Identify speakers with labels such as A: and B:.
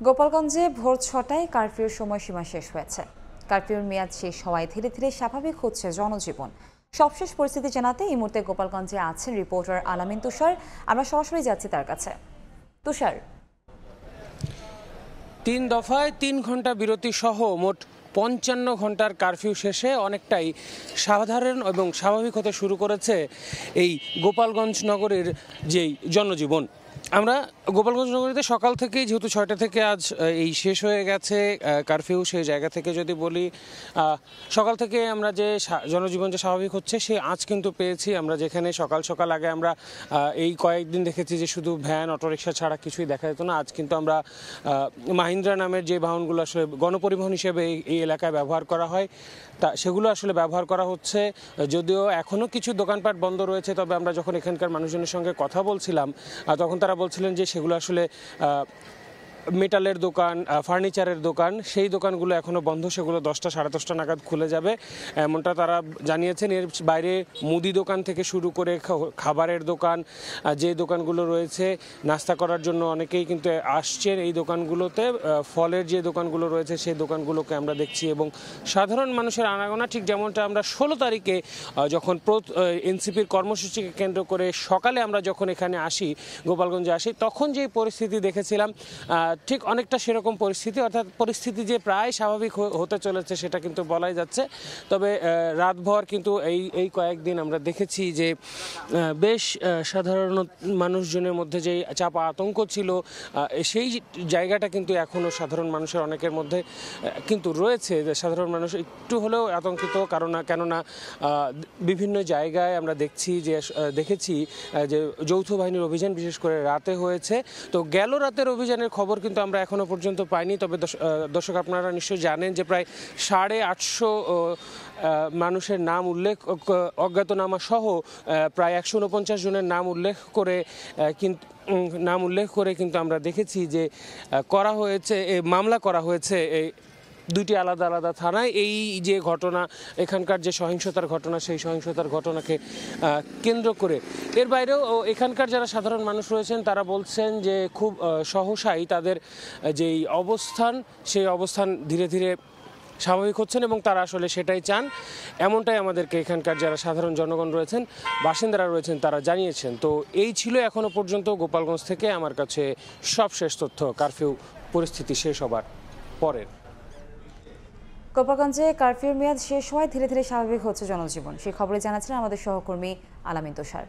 A: গোপালগঞ্জে ভোর ৬টায় কারফিউর সময়সীমা শেষ হয়েছে। কারফিউর মেয়াদ শেষ হওয়ায় ধীরে ধীরে স্বাভাবিক হচ্ছে জনজীবন। সবশেষ পরিস্থিতি জানাতে এই মুহূর্তে গোপালগঞ্জে আছেন রিপোর্টার আলামিন তুষার। আমরা সরাসরি যাচ্ছি তার কাছে। তুষার,
B: ৩ দফায় ৩ ঘন্টা বিরতি সহ মোট ৫৫ ঘন্টার কারফিউ শেষে অনেকটাই সাধারণ এবং স্বাভাবিক হতে শুরু করেছে এই গোপালগঞ্জ নগরীর যেই জনজীবন। আমরা গোপালগঞ্জ নগরীতে সকাল থেকেই, যেহেতু ৬টা থেকে আজ এই শেষ হয়ে গেছে কারফিউ, সেই জায়গা থেকে যদি বলি, সকাল থেকে আমরা যে জনজীবন যে স্বাভাবিক হচ্ছে সে আজ কিন্তু পেয়েছি। আমরা যেখানে সকাল সকাল আগে আমরা এই কয়েকদিন দেখেছি যে শুধু ভ্যান অটোরিকশা ছাড়া কিছুই দেখা যেত না, আজ কিন্তু আমরা মাহিন্দ্রা নামের যে বাহনগুলো আসলে গণপরিবহন হিসেবে এই এলাকায় ব্যবহার করা হয় তা সেগুলো আসলে ব্যবহার করা হচ্ছে। যদিও এখনও কিছু দোকানপাট বন্ধ রয়েছে, তবে আমরা যখন এখানকার মানুষজনের সঙ্গে কথা বলছিলাম তখন তারা বলছিলেন যে সেগুলো আসলে মেটালের দোকান, ফার্নিচারের দোকান, সেই দোকানগুলো এখনও বন্ধ, সেগুলো 10টা সাড়ে 10টা নাগাদ খুলে যাবে এমনটা তারা জানিয়েছেন। এর বাইরে মুদি দোকান থেকে শুরু করে খাবারের দোকান, যে দোকানগুলো রয়েছে নাস্তা করার জন্য অনেকেই কিন্তু আসছেন এই দোকানগুলোতে। ফলের যে দোকানগুলো রয়েছে সেই দোকানগুলোকে আমরা দেখছি এবং সাধারণ মানুষের আনাগোনা ঠিক যেমনটা আমরা 16 তারিখে যখন এনসিপির কর্মসূচিকে কেন্দ্র করে সকালে আমরা যখন এখানে আসি, গোপালগঞ্জে আসি, তখন যে পরিস্থিতি দেখেছিলাম ঠিক অনেকটা সেরকম পরিস্থিতি, অর্থাৎ পরিস্থিতি যে প্রায় স্বাভাবিক হতে চলেছে সেটা কিন্তু বলাই যাচ্ছে। তবে রাতভর কিন্তু এই কয়েকদিন আমরা দেখেছি যে বেশ সাধারণ মানুষজনের মধ্যে যে চাপা আতঙ্ক ছিল সেই জায়গাটা কিন্তু এখনও সাধারণ মানুষের অনেকের মধ্যে কিন্তু রয়েছে। যে সাধারণ মানুষ একটু হলেও আতঙ্কিত, কেননা বিভিন্ন জায়গায় আমরা দেখেছি যে যৌথ বাহিনীর অভিযান বিশেষ করে রাতে হয়েছে। তো গেল রাতের অভিযানের খবর কিন্তু আমরা এখনো পর্যন্ত পাইনি। তবে দর্শক, আপনারা নিশ্চয়ই জানেন যে প্রায় 850 মানুষের নাম উল্লেখ, অজ্ঞাতনামা সহ প্রায় 149 জনের নাম উল্লেখ করে কিন্তু আমরা দেখেছি যে মামলা করা হয়েছে এই 2টি আলাদা আলাদা থানায়। এই যে ঘটনা, এখানকার যে সহিংসতার ঘটনা, সেই সহিংসতার ঘটনাকে কেন্দ্র করে এর বাইরেও এখানকার যারা সাধারণ মানুষ রয়েছেন তারা বলছেন যে খুব সহসাই তাদের যেই অবস্থান, সেই অবস্থান ধীরে ধীরে স্বাভাবিক হচ্ছেন এবং তারা আসলে সেটাই চান, এমনটাই আমাদেরকে এখানকার যারা সাধারণ জনগণ রয়েছেন, বাসিন্দারা রয়েছেন, তারা জানিয়েছেন। তো এই ছিল এখনো পর্যন্ত গোপালগঞ্জ থেকে আমার কাছে সবশেষ তথ্য কারফিউ পরিস্থিতি শেষ হবার পরের।
A: গোপালগঞ্জে কারফিউর মেয়াদ শেষ হওয়ায় ধীরে ধীরে স্বাভাবিক হচ্ছে জনজীবন, সেই খবরে জানাচ্ছিলেন আমাদের সহকর্মী আলামিন তুষার।